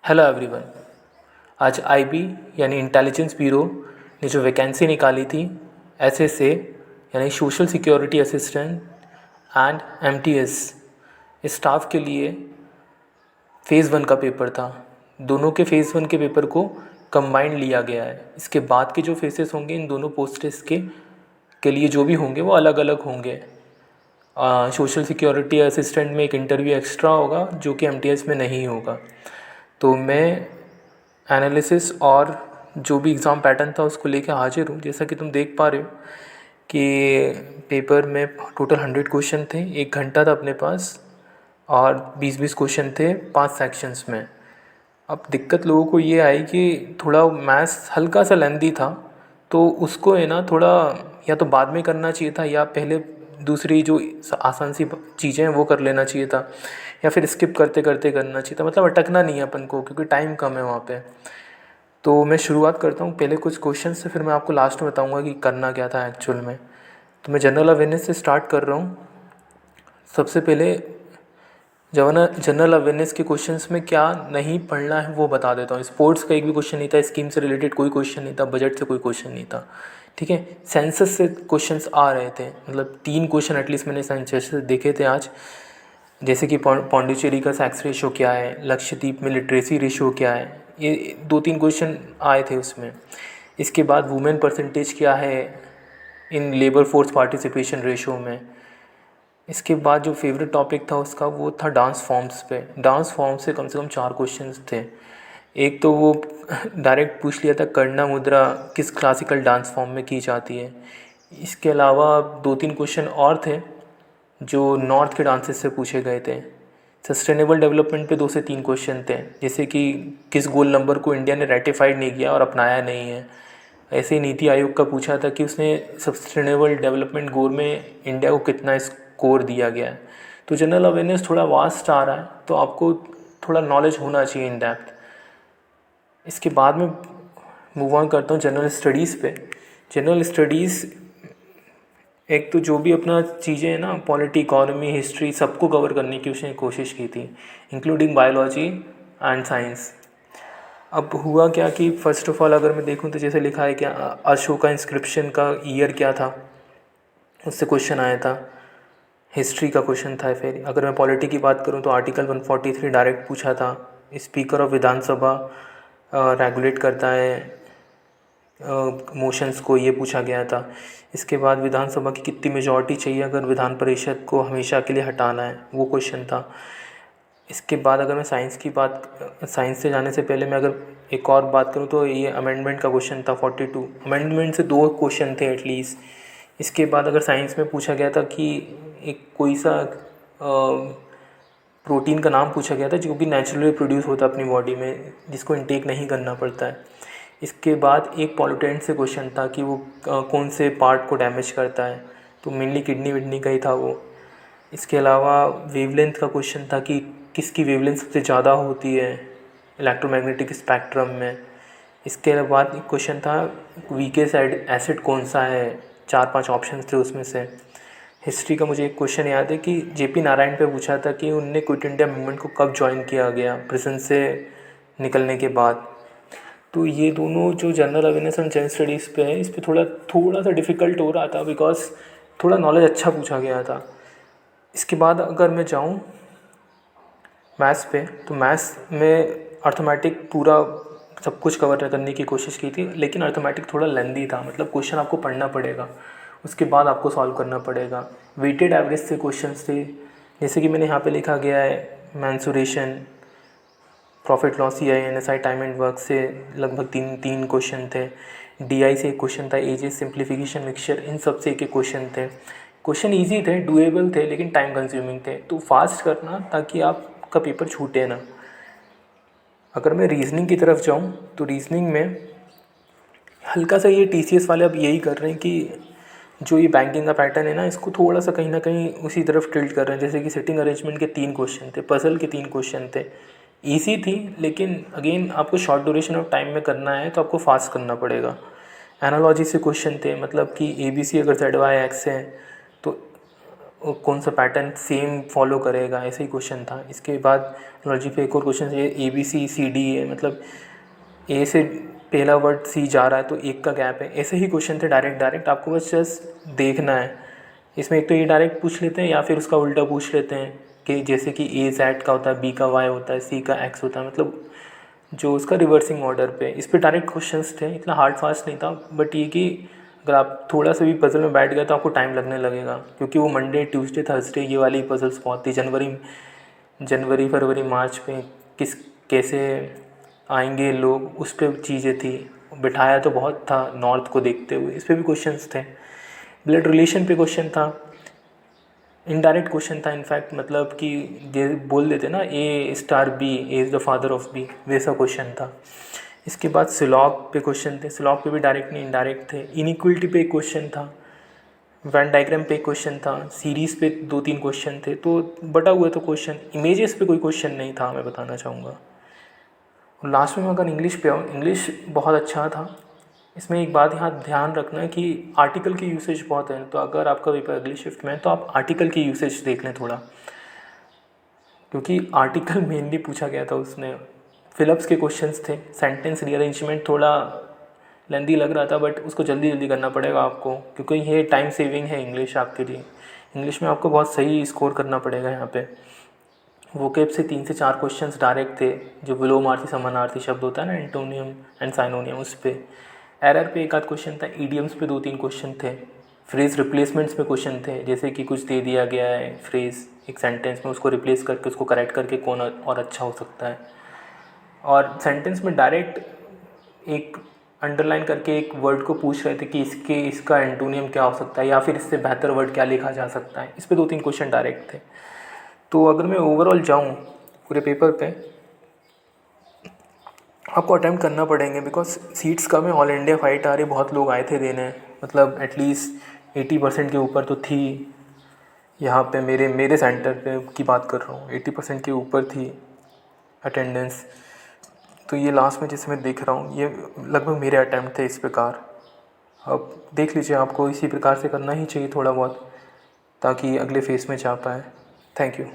Hello everyone. आज IB यानी intelligence bureau ने जो वैकेंसी निकाली थी एसएसए यानी social security assistant and MTS staff के लिए फ़ेज़ 1 का पेपर था। दोनों के फ़ेज़ 1 के पेपर को कंबाइंड लिया गया है। इसके बाद के जो फेसेस होंगे इन दोनों पोस्ट्स के लिए जो भी होंगे वो अलग अलग होंगे। सोशल सिक्योरिटी असिस्टेंट में एक इंटरव्यू एक्स्ट्रा होगा जो कि एमटीएस में नहीं होगा। तो मैं एनालिसिस और जो भी एग्ज़ाम पैटर्न था उसको लेके हाजिर हूँ। जैसा कि तुम देख पा रहे हो कि पेपर में टोटल 100 क्वेश्चन थे, 1 घंटा था अपने पास और 20-20 क्वेश्चन थे 5 सेक्शंस में। अब दिक्कत लोगों को ये आई कि थोड़ा मैथ्स हल्का सा लेंदी था, तो उसको है ना थोड़ा या तो बाद में करना चाहिए था या पहले दूसरी जो आसान सी चीज़ें हैं वो कर लेना चाहिए था, या फिर स्किप करते करते करना चाहिए था। मतलब अटकना नहीं है अपन को, क्योंकि टाइम कम है वहाँ पे। तो मैं शुरुआत करता हूँ पहले कुछ क्वेश्चन से, फिर मैं आपको लास्ट में बताऊँगा कि करना क्या था एक्चुअल में। तो मैं जनरल अवेयरनेस से स्टार्ट कर रहा हूँ। सबसे पहले जनरल अवेयरनेस के क्वेश्चंस में क्या नहीं पढ़ना है वो बता देता हूँ। स्पोर्ट्स का एक भी क्वेश्चन नहीं था, स्कीम से रिलेटेड कोई क्वेश्चन नहीं था, बजट से कोई क्वेश्चन नहीं था, ठीक है। सेंसस से क्वेश्चंस आ रहे थे, मतलब 3 क्वेश्चन एटलीस्ट मैंने सेंसस से देखे थे आज। जैसे कि पौंडीचेरी का सेक्स रेशो क्या है, लक्षद्वीप में लिटरेसी रेशो क्या है, ये 2-3 क्वेश्चन आए थे उसमें। इसके बाद वुमेन परसेंटेज क्या है in labour force participation ratio में। इसके बाद जो फेवरेट टॉपिक था उसका वो था डांस फॉर्म्स पे। डांस फॉर्म से कम 4 क्वेश्चंस थे। एक तो वो डायरेक्ट पूछ लिया था कर्णा मुद्रा किस क्लासिकल डांस फॉर्म में की जाती है। इसके अलावा 2-3 क्वेश्चन और थे जो नॉर्थ के डांसेस से पूछे गए थे। सस्टेनेबल डेवलपमेंट पे 2 से 3 क्वेश्चन थे, जैसे कि किस गोल नंबर को इंडिया ने रेटिफाइड नहीं किया और अपनाया नहीं है। ऐसे ही नीति आयोग का पूछा था कि उसने सस्टेनेबल डेवलपमेंट गोल में इंडिया को कितना स्कोर दिया गया है। तो जनरल अवेयरनेस थोड़ा वास्ट आ रहा है, तो आपको थोड़ा नॉलेज होना चाहिए इन डेप्थ। इसके बाद में मूव ऑन करता हूँ जनरल स्टडीज़ पे। जनरल स्टडीज़ एक तो जो भी अपना चीज़ें हैं ना, पॉलिटी, इकोनॉमी, हिस्ट्री, सबको कवर करने की उसने कोशिश की थी, इंक्लूडिंग बायोलॉजी एंड साइंस। अब हुआ क्या कि फ़र्स्ट ऑफ ऑल अगर मैं देखूं तो जैसे लिखा है क्या अशोका इंस्क्रिप्शन का ईयर क्या था, उससे क्वेश्चन आया था। हिस्ट्री का क्वेश्चन था। फिर अगर मैं पॉलिटी की बात करूं तो आर्टिकल 143 डायरेक्ट पूछा था। स्पीकर ऑफ विधानसभा रेगुलेट करता है मोशंस को, ये पूछा गया था। इसके बाद विधानसभा की कितनी मेजॉरिटी चाहिए अगर विधान परिषद को हमेशा के लिए हटाना है, वो क्वेश्चन था। इसके बाद अगर मैं साइंस से जाने से पहले मैं अगर एक और बात करूँ तो ये अमेंडमेंट का क्वेश्चन था 42। अमेंडमेंट से 2 क्वेश्चन थे एटलीस्ट। इसके बाद अगर साइंस में पूछा गया था कि एक कोई सा प्रोटीन का नाम पूछा गया था जो कि नेचुरली प्रोड्यूस होता है अपनी बॉडी में, जिसको इनटेक नहीं करना पड़ता है। इसके बाद एक पॉल्यूटेंट से क्वेश्चन था कि वो कौन से पार्ट को डैमेज करता है, तो मेनली किडनी विडनी का ही था वो। इसके अलावा वेवलेंथ का क्वेश्चन था कि किसकी वेवलेंथ सबसे ज़्यादा होती है इलेक्ट्रोमैग्नेटिक स्पेक्ट्रम में। इसके बाद एक क्वेश्चन था वीकेस्ट एसिड कौन सा है, 4-5 ऑप्शन थे उसमें से। हिस्ट्री का मुझे एक क्वेश्चन याद है कि जेपी नारायण पे पूछा था कि उनने क्विट इंडिया मूवमेंट को कब ज्वाइन किया गया प्रिजन से निकलने के बाद। तो ये दोनों जो general awareness and general studies पे है, इस पर थोड़ा सा डिफ़िकल्ट हो रहा था बिकॉज थोड़ा नॉलेज अच्छा पूछा गया था। इसके बाद अगर मैं जाऊँ मैथ्स पे, तो मैथ्स में अर्थमेटिक पूरा सब कुछ कवर करने की कोशिश की थी, लेकिन अर्थमेटिक थोड़ा लेंदी था। मतलब क्वेश्चन आपको पढ़ना पड़ेगा, उसके बाद आपको सॉल्व करना पड़ेगा। वेटेड एवरेज से क्वेश्चंस थे, जैसे कि मैंने यहाँ पे लिखा गया है mensuration, profit loss, CI/NSI, time and work से लगभग 3 क्वेश्चन थे। DI से एक क्वेश्चन था, एजेस, सिंप्लीफिकेशन, मिक्सचर, इन सब से एक क्वेश्चन थे। क्वेश्चन ईजी थे, डूएबल थे, लेकिन टाइम कंज्यूमिंग थे। तो फास्ट करना ताकि आपका पेपर छूटे ना। अगर मैं रीजनिंग की तरफ जाऊँ तो रीजनिंग में हल्का सा ये TCS वाले अब यही कर रहे हैं कि जो ये बैंकिंग का पैटर्न है ना, इसको थोड़ा सा कहीं ना कहीं उसी तरफ टिल्ट कर रहे हैं। जैसे कि सिटिंग अरेंजमेंट के 3 क्वेश्चन थे, पजल के 3 क्वेश्चन थे। ईजी थी, लेकिन अगेन आपको शॉर्ट ड्यूरेशन ऑफ टाइम में करना है तो आपको फास्ट करना पड़ेगा। एनालॉजी से क्वेश्चन थे, मतलब कि ABC अगर ZY X है तो कौन सा पैटर्न सेम फॉलो करेगा, ऐसे ही क्वेश्चन था। इसके बाद लॉजी पे एक और क्वेश्चन है, ABCD है, मतलब ए से पहला वर्ड सी जा रहा है तो एक का गैप है। ऐसे ही क्वेश्चन थे डायरेक्ट आपको बस जस्ट देखना है। इसमें एक तो ये डायरेक्ट पूछ लेते हैं या फिर उसका उल्टा पूछ लेते हैं कि जैसे कि A Z का होता है, B का Y होता है, C का X होता है, मतलब जो उसका रिवर्सिंग ऑर्डर पे। इस पे डायरेक्ट क्वेश्चंस थे, इतना हार्ड फास्ट नहीं था। बट ये कि अगर आप थोड़ा सा भी पजल में बैठ गए तो आपको टाइम लगने लगेगा, क्योंकि वो मंडे ट्यूसडे थर्सडे ये वाली पजल्स बहुत थी। जनवरी फरवरी मार्च पे कैसे आएंगे लोग, उस पर चीज़ें थी। बिठाया तो बहुत था नॉर्थ को देखते हुए, इस पर भी क्वेश्चंस थे। ब्लड रिलेशन पे क्वेश्चन था, इनडायरेक्ट क्वेश्चन था इनफैक्ट, मतलब कि ये बोल देते ना A*B, A is the father of B, वैसा क्वेश्चन था। इसके बाद सिलॉग पे क्वेश्चन थे, सिलॉग पे भी डायरेक्ट नहीं इनडायरेक्ट थे। इनइक्वलिटी पे एक क्वेश्चन था, वेन डायग्राम पे एक क्वेश्चन था, सीरीज़ पे 2-3 क्वेश्चन थे। तो बटा हुआ तो क्वेश्चन, इमेजेस पे कोई क्वेश्चन नहीं था, मैं बताना चाहूँगा। और लास्ट में अगर इंग्लिश पे आऊँ, इंग्लिश बहुत अच्छा था। इसमें एक बात यहाँ ध्यान रखना कि आर्टिकल की यूसेज बहुत है, तो अगर आपका पेपर अगली शिफ्ट में है तो आप आर्टिकल की यूसेज देख लें थोड़ा, क्योंकि आर्टिकल मेनली पूछा गया था उसमें। फिलअप्स के क्वेश्चंस थे, सेंटेंस रीअरेंजमेंट थोड़ा लेंदी लग रहा था, बट उसको जल्दी जल्दी करना पड़ेगा आपको, क्योंकि ये टाइम सेविंग है इंग्लिश आपके लिए। इंग्लिश में आपको बहुत सही स्कोर करना पड़ेगा यहाँ पे। वोकेब से 3 से 4 क्वेश्चंस डायरेक्ट थे, जो विलोमार्थी समानार्थी शब्द होता है ना, एंटोनियम एंड साइनोनियम, उस पे। एरर पे एक आध क्वेश्चन था, ईडियम्स पे 2-3 क्वेश्चन थे, फ्रेज रिप्लेसमेंट्स पे क्वेश्चन थे, जैसे कि कुछ दे दिया गया है फ्रेज एक सेंटेंस में, उसको रिप्लेस करके उसको करेक्ट करके कौन और अच्छा हो सकता है। और सेंटेंस में डायरेक्ट एक अंडरलाइन करके एक वर्ड को पूछ रहे थे कि इसका एंटोनियम क्या हो सकता है, या फिर इससे बेहतर वर्ड क्या लिखा जा सकता है। इस पे 2-3 क्वेश्चन डायरेक्ट थे। तो अगर मैं ओवरऑल जाऊँ पूरे पेपर पे, आपको अटैम्प्ट करना पड़ेंगे, बिकॉज सीट्स कम है, ऑल इंडिया फाइट आ रही, बहुत लोग आए थे देने, मतलब एटलीस्ट 80% के ऊपर तो थी। यहाँ पे मेरे सेंटर पे की बात कर रहा हूँ, 80% के ऊपर थी अटेंडेंस। तो ये लास्ट में जिसे मैं देख रहा हूँ, ये लगभग मेरे अटैम्प्ट थे इस प्रकार। अब देख लीजिए, आपको इसी प्रकार से करना ही चाहिए थोड़ा बहुत, ताकि अगले फेज़ में जा पाए। Thank you.